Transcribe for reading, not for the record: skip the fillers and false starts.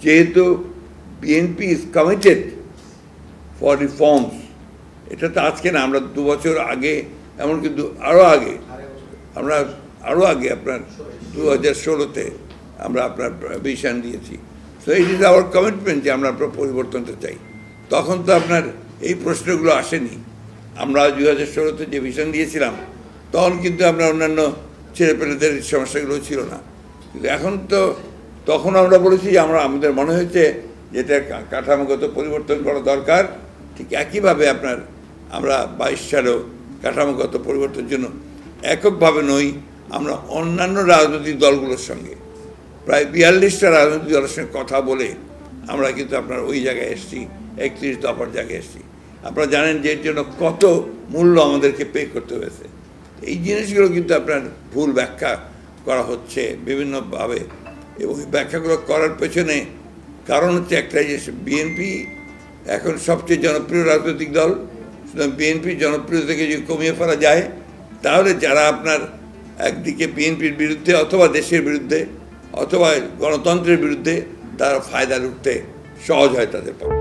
যেহেতু BNP is committed for reforms, এটা তো আজকে না, আমরা 2 বছর আগে, এমন কিন্তু আরও আগে, আমরা আরও আগে আপনার 2016-তে আমরা আপনার ভিশন দিয়েছি। So it is our commitment যে আমরা আপনার পরিবর্তনটা চাই। তখন তো আপনার এই প্রশ্নগুলো আসেনি। আমরা 2016-তে যে ভিশন দিয়েছিলাম তখন কিন্তু আমরা অন্যান্য ছেলেপেলেদের সমস্যাগুলো ছিল না, কিন্তু এখন তো তখন আমরা বলেছি যে আমাদের মনে হয়েছে যেটা কাঠামোগত পরিবর্তন করা দরকার। ঠিক একইভাবে আমরা 22 সালেও কাঠামোগত পরিবর্তনের জন্য এককভাবে নই, আমরা অন্যান্য রাজনৈতিক দলগুলোর সঙ্গে প্রায় 42টা রাজনৈতিক দলের সঙ্গে কথা বলে আমরা কিন্তু ওই জায়গায় এসেছি, 31 দফার জায়গায় এসেছি। আপনারা জানেন যে এর জন্য কত মূল্য আমাদেরকে পে করতে হয়েছে। এই জিনিসগুলো কিন্তু ভুল ব্যাখ্যা করা হচ্ছে বিভিন্নভাবে, এবং এই ব্যাখ্যাগুলো করার পেছনে কারণ হচ্ছে একটাই, যে বিএনপি এখন সবচেয়ে জনপ্রিয় রাজনৈতিক দল। সুতরাং বিএনপির জনপ্রিয়তাকে যদি কমিয়ে ফেলা যায়, তাহলে যারা একদিকে বিএনপির বিরুদ্ধে অথবা দেশের বিরুদ্ধে অথবা গণতন্ত্রের বিরুদ্ধে, তারা ফায়দা লুটতে সহজ হয় তাদের পক্ষে।